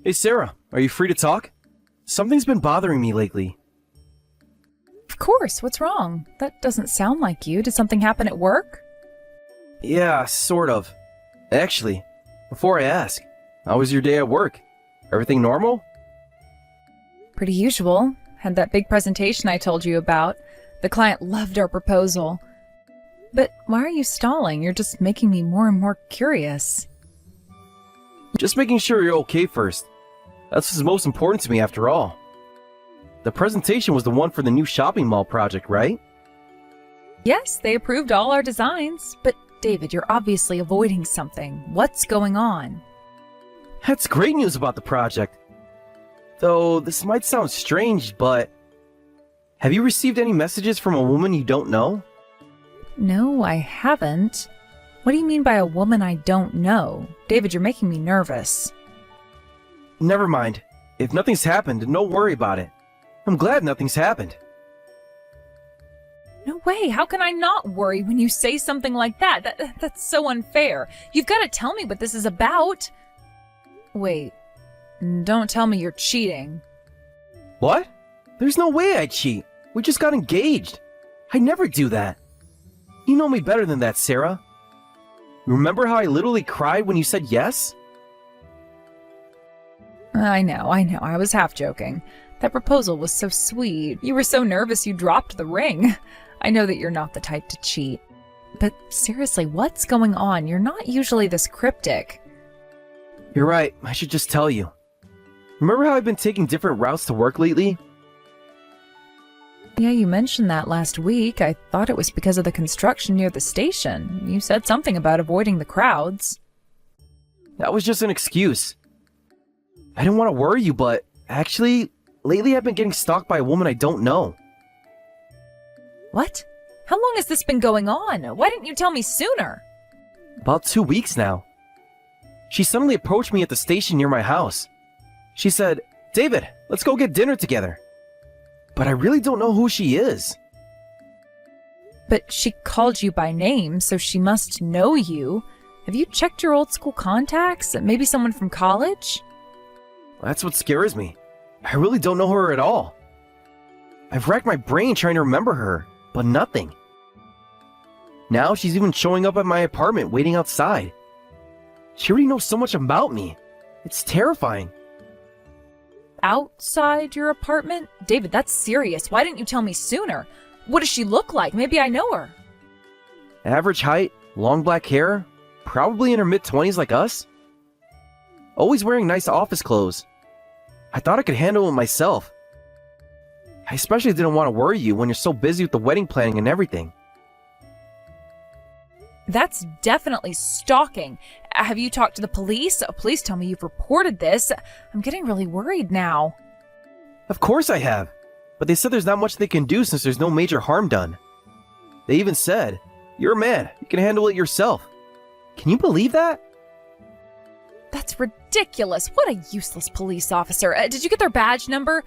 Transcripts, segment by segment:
Hey Sarah, are you free to talk? Something's been bothering me lately. Of course, what's wrong? That doesn't sound like you. Did something happen at work? Yeah, sort of. Actually, before I ask, how was your day at work? Everything normal? Pretty usual. Had that big presentation I told you about. The client loved our proposal. But why are you stalling? You're just making me more and more curious. Just making sure you're okay first. That's what's most important to me after all. The presentation was the one for the new shopping mall project, right? Yes, they approved all our designs. But David, you're obviously avoiding something. What's going on? That's great news about the project. Though this might sound strange, but have you received any messages from a woman you don't know? No, I haven't. What do you mean by a woman I don't know? David, you're making me nervous. Never mind. If nothing's happened, don't worry about it. I'm glad nothing's happened. No way, how can I not worry when you say something like that? That's so unfair. You've got to tell me what this is about. Wait, don't tell me you're cheating. What? There's no way I'd cheat. We just got engaged. I never do that. You know me better than that, Sarah. Remember how I literally cried when you said yes? I know. I was half joking. That proposal was so sweet. You were so nervous you dropped the ring. I know that you're not the type to cheat. But seriously, what's going on? You're not usually this cryptic. You're right. I should just tell you. Remember how I've been taking different routes to work lately? Yeah, you mentioned that last week. I thought it was because of the construction near the station. You said something about avoiding the crowds. That was just an excuse. I didn't want to worry you, but actually, lately I've been getting stalked by a woman I don't know. What? How long has this been going on? Why didn't you tell me sooner? About 2 weeks now. She suddenly approached me at the station near my house. She said, "David, let's go get dinner together." But I really don't know who she is. But she called you by name, so she must know you. Have you checked your old school contacts? Maybe someone from college? That's what scares me. I really don't know her at all. I've racked my brain trying to remember her, but nothing. Now she's even showing up at my apartment waiting outside. She already knows so much about me. It's terrifying. Outside your apartment? David, that's serious. Why didn't you tell me sooner? What does she look like? Maybe I know her. Average height, long black hair, probably in her mid-20s like us. Always wearing nice office clothes. I thought I could handle it myself. I especially didn't want to worry you when you're so busy with the wedding planning and everything. That's definitely stalking. Have you talked to the police? Please tell me you've reported this. I'm getting really worried now. Of course I have, but they said there's not much they can do since there's no major harm done. They even said, "You're a man, you can handle it yourself." Can you believe that? That's ridiculous. What a useless police officer. Did you get their badge number?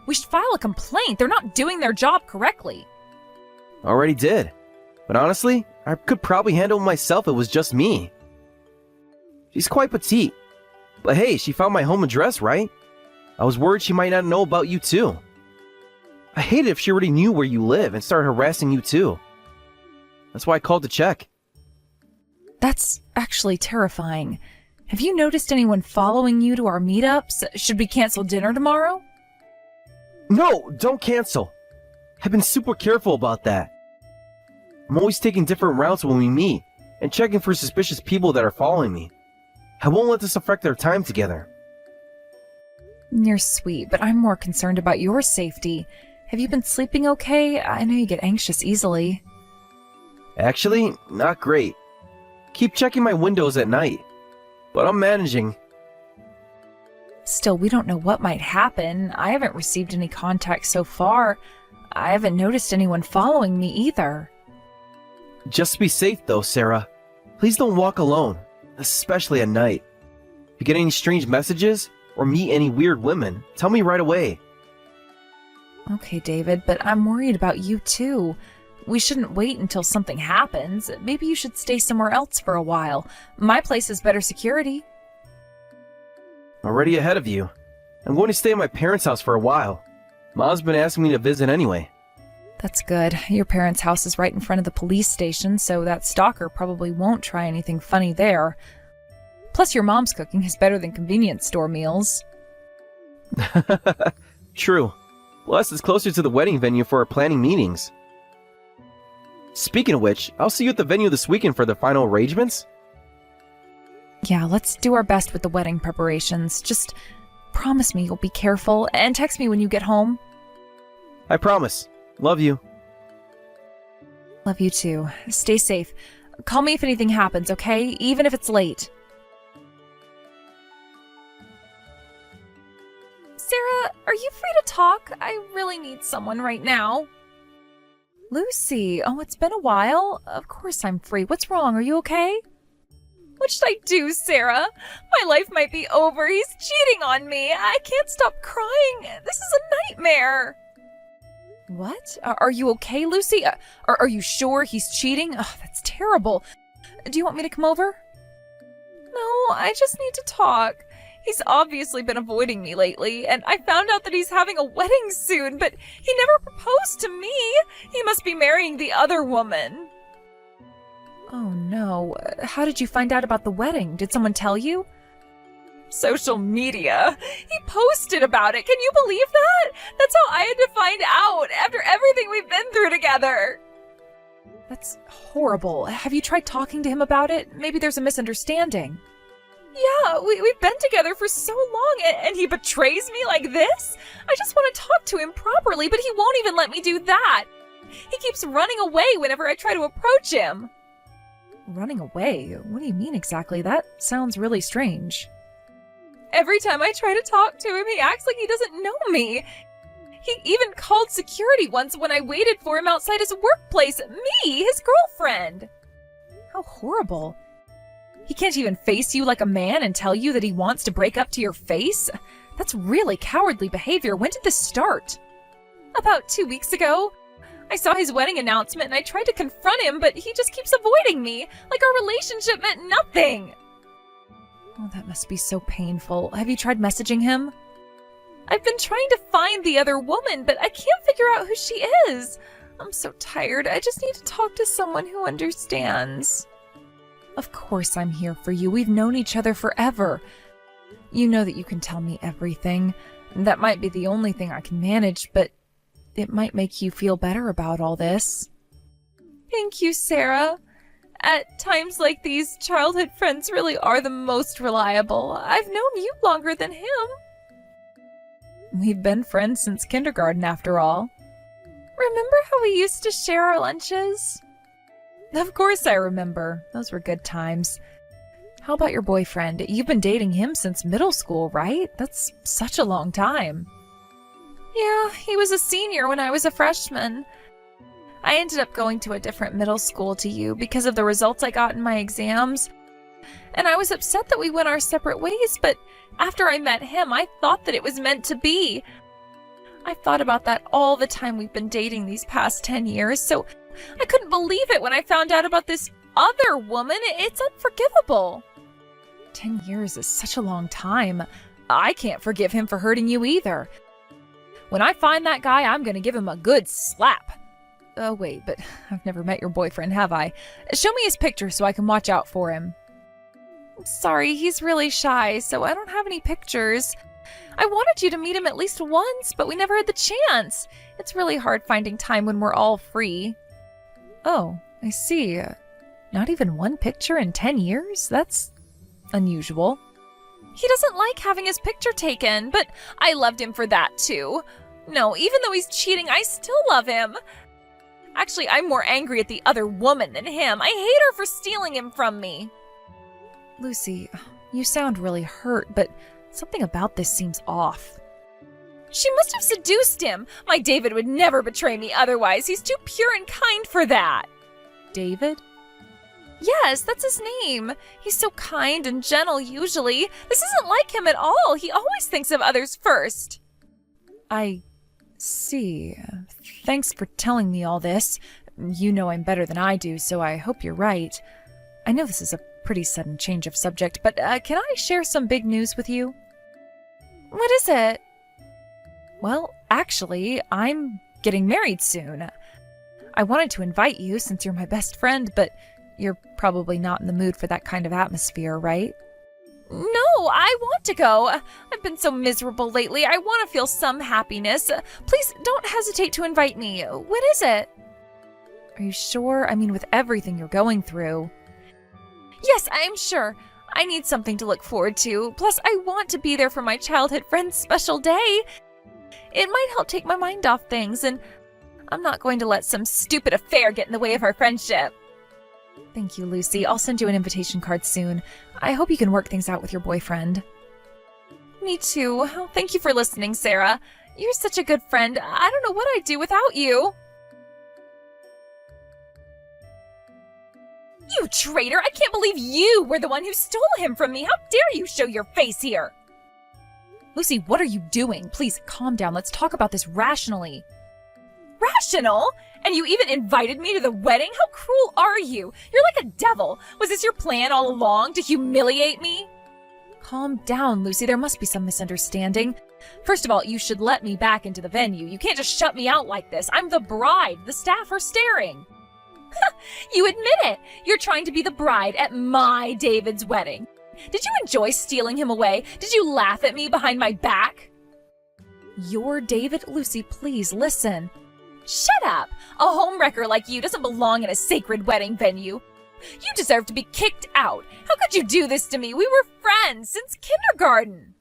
We should file a complaint. They're not doing their job correctly. Already did. But honestly, I could probably handle it myself if it was just me. She's quite petite. But hey, she found my home address, right? I was worried she might not know about you too. I hate it if she already knew where you live and started harassing you too. That's why I called to check. That's actually terrifying. Have you noticed anyone following you to our meetups? Should we cancel dinner tomorrow? No, don't cancel. I've been super careful about that. I'm always taking different routes when we meet and checking for suspicious people that are following me. I won't let this affect our time together. You're sweet, but I'm more concerned about your safety. Have you been sleeping okay? I know you get anxious easily. Actually, not great. Keep checking my windows at night. But I'm managing. Still, we don't know what might happen. I haven't received any contact so far. I haven't noticed anyone following me either. Just be safe though, Sarah. Please don't walk alone, especially at night. If you get any strange messages or meet any weird women, tell me right away. Okay, David, but I'm worried about you too. We shouldn't wait until something happens. Maybe you should stay somewhere else for a while. My place has better security. Already ahead of you. I'm going to stay at my parents' house for a while. Mom's been asking me to visit anyway. That's good. Your parents' house is right in front of the police station, so that stalker probably won't try anything funny there. Plus, your mom's cooking is better than convenience store meals. True. Plus, it's closer to the wedding venue for our planning meetings. Speaking of which, I'll see you at the venue this weekend for the final arrangements. Yeah, let's do our best with the wedding preparations. Just promise me you'll be careful and text me when you get home. I promise. Love you. Love you too. Stay safe. Call me if anything happens, okay? Even if it's late. Sarah, are you free to talk? I really need someone right now. Lucy, oh, it's been a while. Of course I'm free. What's wrong? Are you okay? What should I do, Sarah? My life might be over. He's cheating on me. I can't stop crying. This is a nightmare. What? Are you okay, Lucy? Are you sure he's cheating? Oh, that's terrible. Do you want me to come over? No, I just need to talk. He's obviously been avoiding me lately, and I found out that he's having a wedding soon, but he never proposed to me. He must be marrying the other woman. Oh no. How did you find out about the wedding? Did someone tell you? Social media. He posted about it. Can you believe that? That's how I had to find out after everything we've been through together. That's horrible. Have you tried talking to him about it? Maybe there's a misunderstanding. Yeah, we've been together for so long, and he betrays me like this? I just want to talk to him properly, but he won't even let me do that. He keeps running away whenever I try to approach him. Running away? What do you mean exactly? That sounds really strange. Every time I try to talk to him, he acts like he doesn't know me. He even called security once when I waited for him outside his workplace. Me, his girlfriend. How horrible. He can't even face you like a man and tell you that he wants to break up to your face? That's really cowardly behavior. When did this start? About 2 weeks ago. I saw his wedding announcement and I tried to confront him, but he just keeps avoiding me, like our relationship meant nothing. Oh, that must be so painful. Have you tried messaging him? I've been trying to find the other woman, but I can't figure out who she is. I'm so tired. I just need to talk to someone who understands. Of course I'm here for you. We've known each other forever. You know that you can tell me everything. That might be the only thing I can manage, but it might make you feel better about all this. Thank you, Sarah. At times like these, childhood friends really are the most reliable. I've known you longer than him. We've been friends since kindergarten, after all. Remember how we used to share our lunches? Of course I remember. Those were good times. How about your boyfriend? You've been dating him since middle school, right? That's such a long time. Yeah, he was a senior when I was a freshman. I ended up going to a different middle school to you because of the results I got in my exams. And I was upset that we went our separate ways, but after I met him, I thought that it was meant to be. I've thought about that all the time we've been dating these past 10 years, so I couldn't believe it when I found out about this other woman. It's unforgivable. 10 years is such a long time. I can't forgive him for hurting you either. When I find that guy, I'm going to give him a good slap. Oh, wait, but I've never met your boyfriend, have I? Show me his picture so I can watch out for him. I'm sorry, he's really shy, so I don't have any pictures. I wanted you to meet him at least once, but we never had the chance. It's really hard finding time when we're all free. Oh, I see. Not even one picture in 10 years? That's unusual. He doesn't like having his picture taken, but I loved him for that too. No, even though he's cheating, I still love him. Actually, I'm more angry at the other woman than him. I hate her for stealing him from me. Lucy, you sound really hurt, but something about this seems off. She must have seduced him. My David would never betray me otherwise. He's too pure and kind for that. David? Yes, that's his name. He's so kind and gentle usually. This isn't like him at all. He always thinks of others first. I see. Thanks for telling me all this. You know I'm better than I do, so I hope you're right. I know this is a pretty sudden change of subject, but can I share some big news with you? What is it? Well, actually, I'm getting married soon. I wanted to invite you since you're my best friend, but you're probably not in the mood for that kind of atmosphere, right? No, I want to go. I've been so miserable lately. I want to feel some happiness. Please don't hesitate to invite me. What is it? Are you sure? I mean, with everything you're going through. Yes, I'm sure. I need something to look forward to. Plus, I want to be there for my childhood friend's special day. It might help take my mind off things, and I'm not going to let some stupid affair get in the way of our friendship. Thank you, Lucy. I'll send you an invitation card soon. I hope you can work things out with your boyfriend. Me too. Oh, thank you for listening, Sarah. You're such a good friend. I don't know what I'd do without you. You traitor! I can't believe you were the one who stole him from me! How dare you show your face here! Lucy, what are you doing? Please, calm down. Let's talk about this rationally. Rational? And you even invited me to the wedding? How cruel are you? You're like a devil. Was this your plan all along, to humiliate me? Calm down, Lucy. There must be some misunderstanding. First of all, you should let me back into the venue. You can't just shut me out like this. I'm the bride. The staff are staring. You admit it! You're trying to be the bride at my David's wedding. Did you enjoy stealing him away? Did you laugh at me behind my back? Your David? Lucy, please listen. Shut up! A homewrecker like you doesn't belong in a sacred wedding venue. You deserve to be kicked out. How could you do this to me? We were friends since kindergarten.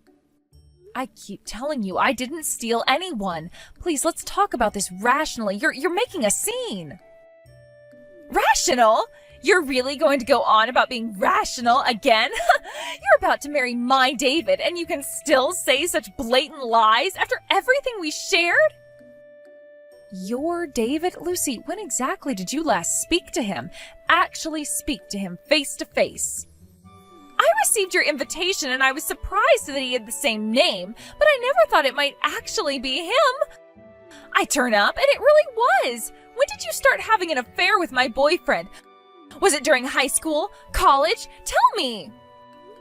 I keep telling you, I didn't steal anyone. Please, let's talk about this rationally. You're making a scene. Rational? You're really going to go on about being rational again? You're about to marry my David, and you can still say such blatant lies after everything we shared? Your David? Lucy, when exactly did you last speak to him? Actually speak to him face to face? I received your invitation, and I was surprised that he had the same name, but I never thought it might actually be him. I turn up, and it really was. When did you start having an affair with my boyfriend? Was it during high school? College? Tell me!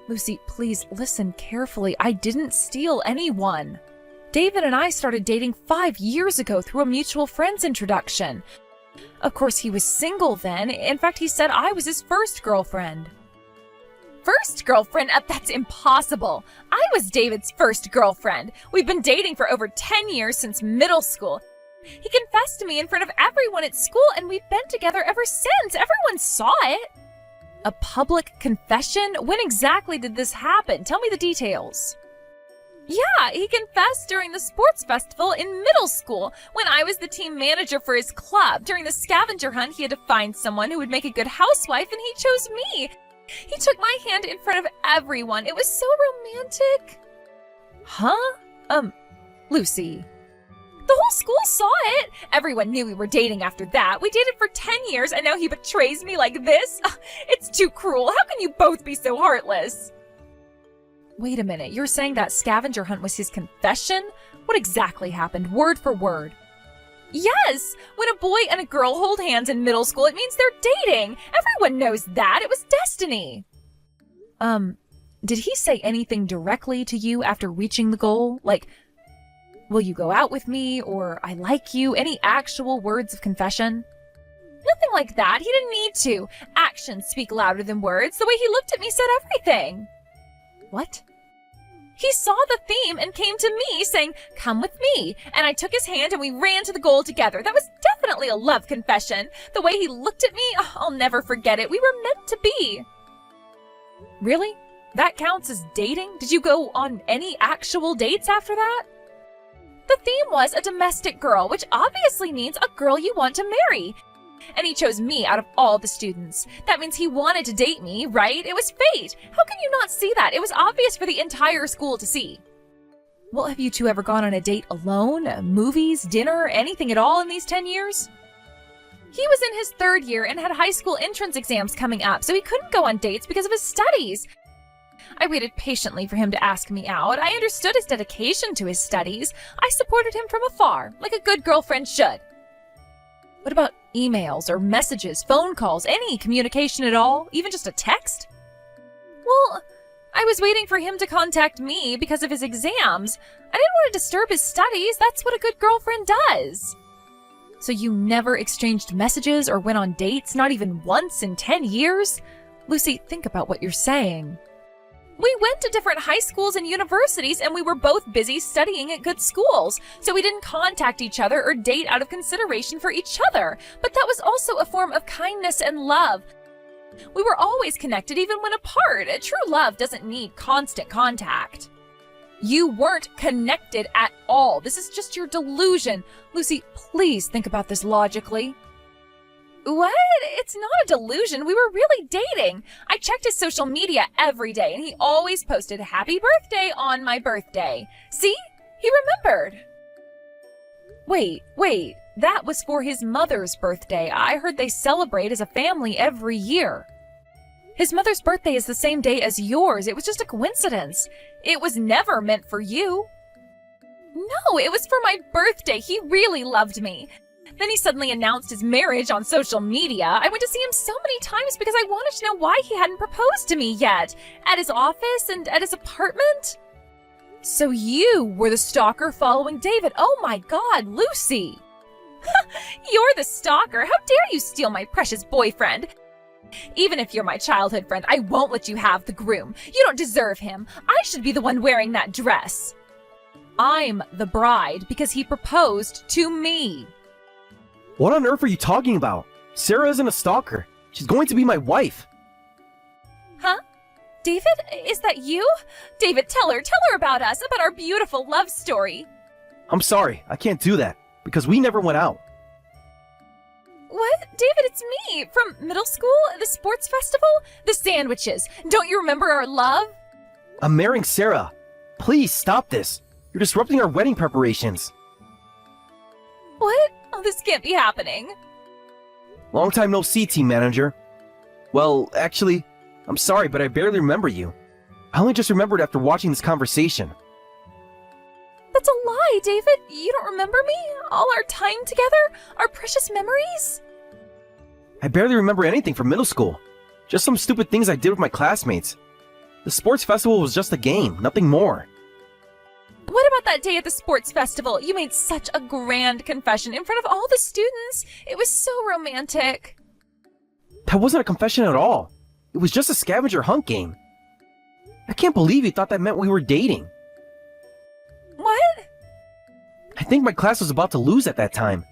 Lucy, please listen carefully. I didn't steal anyone. David and I started dating 5 years ago through a mutual friend's introduction. Of course, he was single then. In fact, he said I was his first girlfriend. First girlfriend? That's impossible. I was David's first girlfriend. We've been dating for over 10 years since middle school. He confessed to me in front of everyone at school, and we've been together ever since. Everyone saw it. A public confession? When exactly did this happen? Tell me the details. Yeah, he confessed during the sports festival in middle school, when I was the team manager for his club. During the scavenger hunt, he had to find someone who would make a good housewife, and he chose me. He took my hand in front of everyone. It was so romantic. Huh? Lucy. The whole school saw it. Everyone knew we were dating after that. We dated for 10 years, and now he betrays me like this? It's too cruel. How can you both be so heartless? Wait a minute. You're saying that scavenger hunt was his confession? What exactly happened, word for word? Yes! When a boy and a girl hold hands in middle school, it means they're dating. Everyone knows that. It was destiny. Did he say anything directly to you after reaching the goal? Like, will you go out with me? Or I like you? Any actual words of confession? Nothing like that. He didn't need to. Actions speak louder than words. The way he looked at me said everything. What? He saw the theme and came to me saying, "Come with me." And I took his hand and we ran to the goal together. That was definitely a love confession. The way he looked at me, I'll never forget it. We were meant to be. Really? That counts as dating? Did you go on any actual dates after that? The theme was a domestic girl, which obviously means a girl you want to marry. And he chose me out of all the students. That means he wanted to date me, right? It was fate. How can you not see that? It was obvious for the entire school to see. Well, have you two ever gone on a date alone? Movies, dinner, anything at all in these 10 years? He was in his 3rd year and had high school entrance exams coming up, so he couldn't go on dates because of his studies. I waited patiently for him to ask me out. I understood his dedication to his studies. I supported him from afar, like a good girlfriend should. What about emails or messages, phone calls, any communication at all? Even just a text? Well, I was waiting for him to contact me because of his exams. I didn't want to disturb his studies. That's what a good girlfriend does. So you never exchanged messages or went on dates, not even once in 10 years? Lucy, think about what you're saying. We went to different high schools and universities, and we were both busy studying at good schools, so we didn't contact each other or date out of consideration for each other. But that was also a form of kindness and love. We were always connected even when apart. True love doesn't need constant contact. You weren't connected at all. This is just your delusion. Lucy, please think about this logically. What? It's not a delusion. We were really dating. I checked his social media every day, and he always posted happy birthday on my birthday. See? He remembered. Wait. That was for his mother's birthday. I heard they celebrate as a family every year. His mother's birthday is the same day as yours. It was just a coincidence. It was never meant for you. No, it was for my birthday. He really loved me. Then he suddenly announced his marriage on social media. I went to see him so many times because I wanted to know why he hadn't proposed to me yet. At his office and at his apartment. So you were the stalker following David. Oh my God, Lucy. You're the stalker. How dare you steal my precious boyfriend? Even if you're my childhood friend, I won't let you have the groom. You don't deserve him. I should be the one wearing that dress. I'm the bride because he proposed to me. What on earth are you talking about? Sarah isn't a stalker. She's going to be my wife. Huh? David, is that you? David, tell her about us, about our beautiful love story. I'm sorry, I can't do that, because we never went out. What? David, it's me, from middle school, the sports festival, the sandwiches. Don't you remember our love? I'm marrying Sarah. Please stop this. You're disrupting our wedding preparations. What? Oh, this can't be happening. Long time no see, team manager. Well, actually, I'm sorry, but I barely remember you. I only just remembered after watching this conversation. That's a lie, David. You don't remember me? All our time together? Our precious memories? I barely remember anything from middle school. Just some stupid things I did with my classmates. The sports festival was just a game, nothing more. What about that day at the sports festival? You made such a grand confession in front of all the students. It was so romantic. That wasn't a confession at all. It was just a scavenger hunt game. I can't believe you thought that meant we were dating. What? I think my class was about to lose at that time.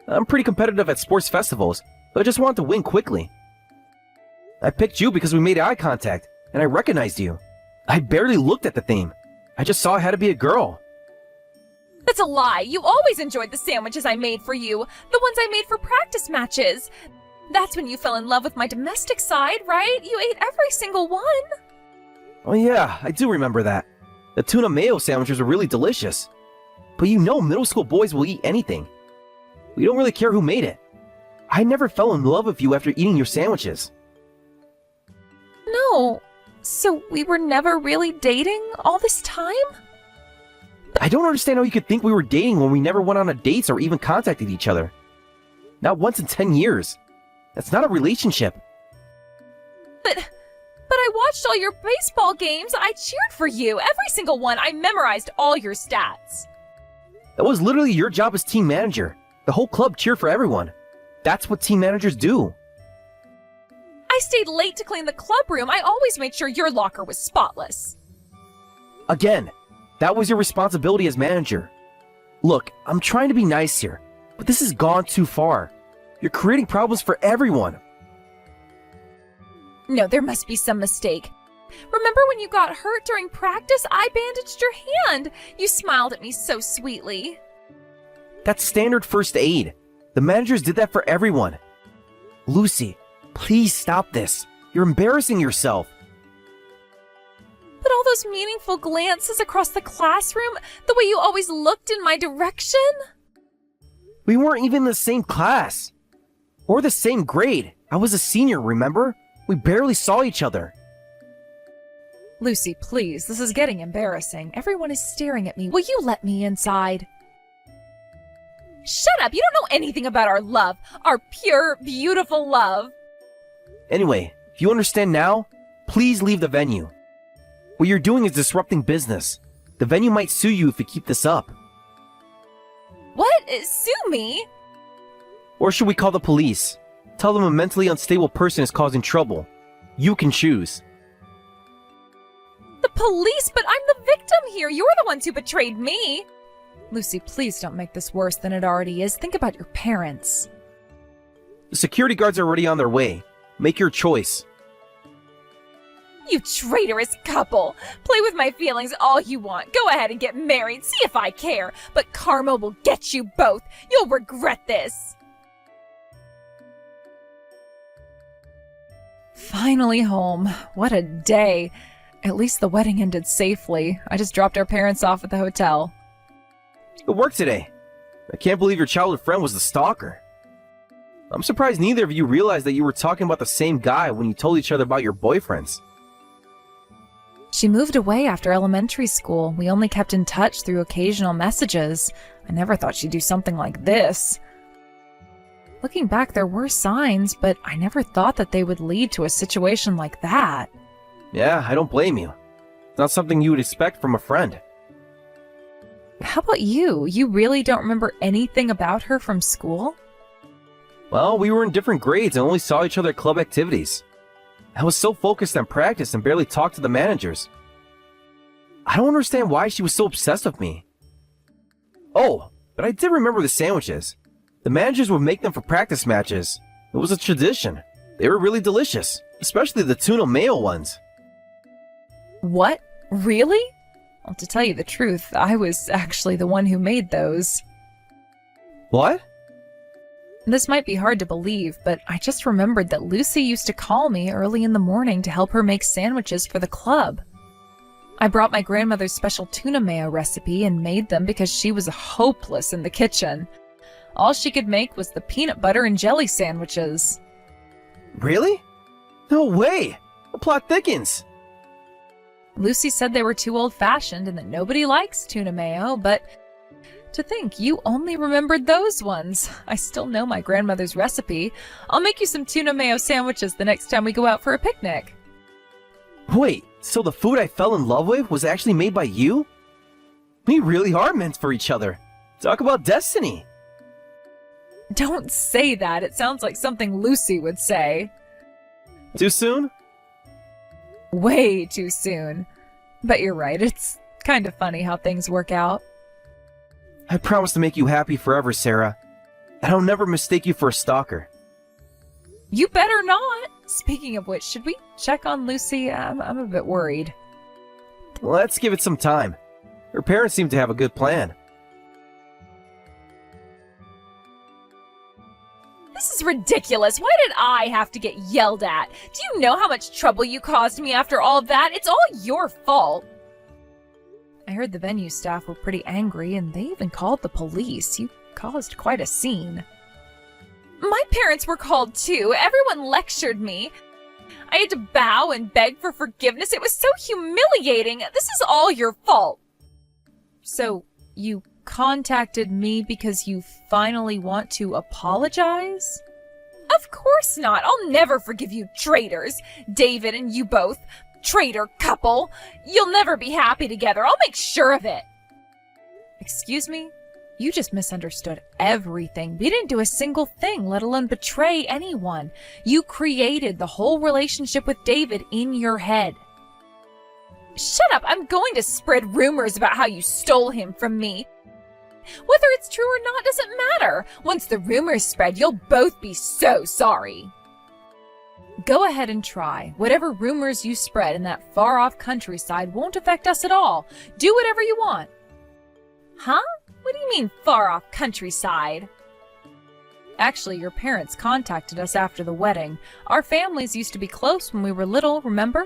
I'm pretty competitive at sports festivals, but I just wanted to win quickly. I picked you because we made eye contact, and I recognized you. I barely looked at the theme. I just saw it had to be a girl. That's a lie. You always enjoyed the sandwiches I made for you. The ones I made for practice matches. That's when you fell in love with my domestic side, right? You ate every single one. Oh yeah, I do remember that. The tuna mayo sandwiches are really delicious. But you know middle school boys will eat anything. We don't really care who made it. I never fell in love with you after eating your sandwiches. No. So we were never really dating all this time? I don't understand how you could think we were dating when we never went on a dates or even contacted each other. Not once in 10 years. That's not a relationship. But I watched all your baseball games. I cheered for you. Every single one. I memorized all your stats. That was literally your job as team manager. The whole club cheered for everyone. That's what team managers do. I stayed late to clean the club room. I always made sure your locker was spotless. Again, that was your responsibility as manager. Look, I'm trying to be nice here, but this has gone too far. You're creating problems for everyone. No, there must be some mistake. Remember when you got hurt during practice? I bandaged your hand. You smiled at me so sweetly. That's standard first aid. The managers did that for everyone. Lucy, please stop this. You're embarrassing yourself. But all those meaningful glances across the classroom, the way you always looked in my direction. We weren't even in the same class. Or the same grade. I was a senior, remember? We barely saw each other. Lucy, please, this is getting embarrassing. Everyone is staring at me. Will you let me inside? Shut up! You don't know anything about our love. Our pure, beautiful love. Anyway, if you understand now, please leave the venue. What you're doing is disrupting business. The venue might sue you if you keep this up. What? Sue me? Or should we call the police? Tell them a mentally unstable person is causing trouble. You can choose. The police? But I'm the victim here. You're the ones who betrayed me. Lucy, please don't make this worse than it already is. Think about your parents. The security guards are already on their way. Make your choice. You traitorous couple! Play with my feelings all you want. Go ahead and get married. See if I care. But karma will get you both. You'll regret this. Finally home. What a day. At least the wedding ended safely. I just dropped our parents off at the hotel. Good work today. I can't believe your childhood friend was the stalker. I'm surprised neither of you realized that you were talking about the same guy when you told each other about your boyfriends. She moved away after elementary school. We only kept in touch through occasional messages. I never thought she'd do something like this. Looking back, there were signs, but I never thought that they would lead to a situation like that. Yeah, I don't blame you. It's not something you would expect from a friend. How about you? You really don't remember anything about her from school? Well, we were in different grades and only saw each other at club activities. I was so focused on practice and barely talked to the managers. I don't understand why she was so obsessed with me. Oh, but I did remember the sandwiches. The managers would make them for practice matches. It was a tradition. They were really delicious, especially the tuna mayo ones. What? Really? Well, to tell you the truth, I was actually the one who made those. What? This might be hard to believe, but I just remembered that Lucy used to call me early in the morning to help her make sandwiches for the club. I brought my grandmother's special tuna mayo recipe and made them because she was hopeless in the kitchen. All she could make was the peanut butter and jelly sandwiches. Really? No way! The plot thickens! Lucy said they were too old-fashioned and that nobody likes tuna mayo, but to think you only remembered those ones. I still know my grandmother's recipe. I'll make you some tuna mayo sandwiches the next time we go out for a picnic. Wait, so the food I fell in love with was actually made by you? We really are meant for each other. Talk about destiny. Don't say that. It sounds like something Lucy would say. Too soon? Way too soon. But you're right. It's kind of funny how things work out. I promise to make you happy forever, Sarah. And I'll never mistake you for a stalker. You better not. Speaking of which, should we check on Lucy? I'm a bit worried. Let's give it some time. Her parents seem to have a good plan. This is ridiculous. Why did I have to get yelled at? Do you know how much trouble you caused me after all of that? It's all your fault. I heard the venue staff were pretty angry, and they even called the police. You caused quite a scene. My parents were called too. Everyone lectured me. I had to bow and beg for forgiveness. It was so humiliating. This is all your fault. So, you contacted me because you finally want to apologize? Of course not. I'll never forgive you traitors. David and you both. Traitor couple. You'll never be happy together. I'll make sure of it. Excuse me? You just misunderstood everything. We didn't do a single thing, let alone betray anyone. You created the whole relationship with David in your head. Shut up. I'm going to spread rumors about how you stole him from me. Whether it's true or not doesn't matter. Once the rumors spread, you'll both be so sorry. Go ahead and try. Whatever rumors you spread in that far-off countryside won't affect us at all. Do whatever you want. Huh? What do you mean, far-off countryside? Actually, your parents contacted us after the wedding. Our families used to be close when we were little, remember?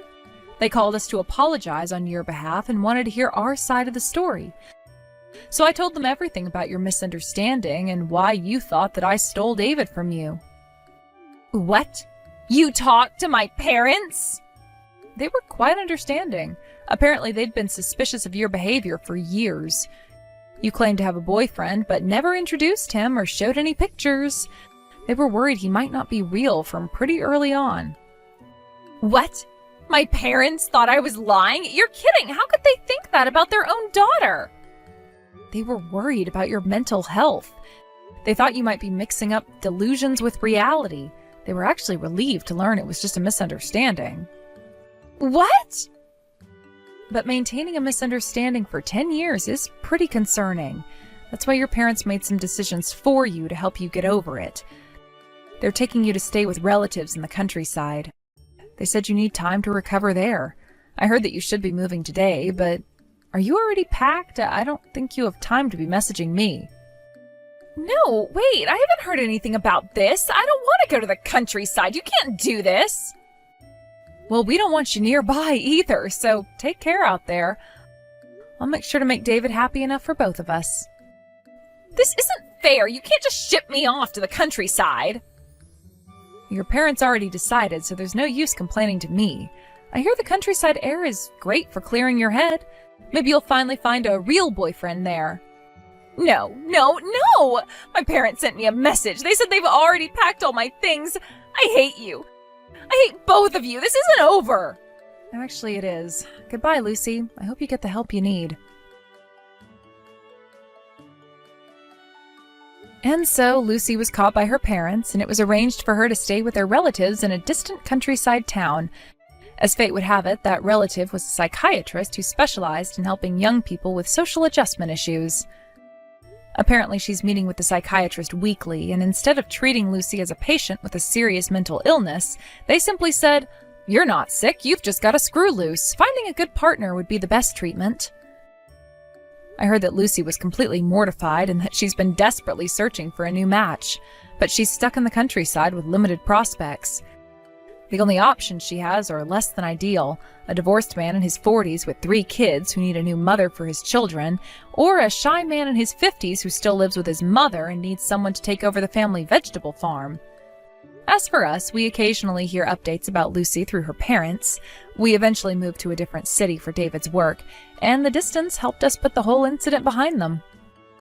They called us to apologize on your behalf and wanted to hear our side of the story. So I told them everything about your misunderstanding and why you thought that I stole David from you. What? You talked to my parents? They were quite understanding. Apparently they'd been suspicious of your behavior for years. You claimed to have a boyfriend, but never introduced him or showed any pictures. They were worried he might not be real from pretty early on. What? My parents thought I was lying? You're kidding! How could they think that about their own daughter? They were worried about your mental health. They thought you might be mixing up delusions with reality. They were actually relieved to learn it was just a misunderstanding. What? But maintaining a misunderstanding for 10 years is pretty concerning. That's why your parents made some decisions for you to help you get over it. They're taking you to stay with relatives in the countryside. They said you need time to recover there. I heard that you should be moving today, but are you already packed? I don't think you have time to be messaging me. No, wait, I haven't heard anything about this. I don't want to go to the countryside. You can't do this. Well, we don't want you nearby either, so take care out there. I'll make sure to make David happy enough for both of us. This isn't fair. You can't just ship me off to the countryside. Your parents already decided, so there's no use complaining to me. I hear the countryside air is great for clearing your head. Maybe you'll finally find a real boyfriend there. No! My parents sent me a message. They said they've already packed all my things. I hate you. I hate both of you. This isn't over. Actually, it is. Goodbye, Lucy. I hope you get the help you need. And so Lucy was caught by her parents, and it was arranged for her to stay with their relatives in a distant countryside town. As fate would have it, that relative was a psychiatrist who specialized in helping young people with social adjustment issues. Apparently, she's meeting with the psychiatrist weekly, and instead of treating Lucy as a patient with a serious mental illness, they simply said, "You're not sick, you've just got a screw loose. Finding a good partner would be the best treatment." I heard that Lucy was completely mortified and that she's been desperately searching for a new match, but she's stuck in the countryside with limited prospects. The only options she has are less than ideal: a divorced man in his 40s with 3 kids who need a new mother for his children, or a shy man in his 50s who still lives with his mother and needs someone to take over the family vegetable farm. As for us, we occasionally hear updates about Lucy through her parents. We eventually moved to a different city for David's work, and the distance helped us put the whole incident behind them.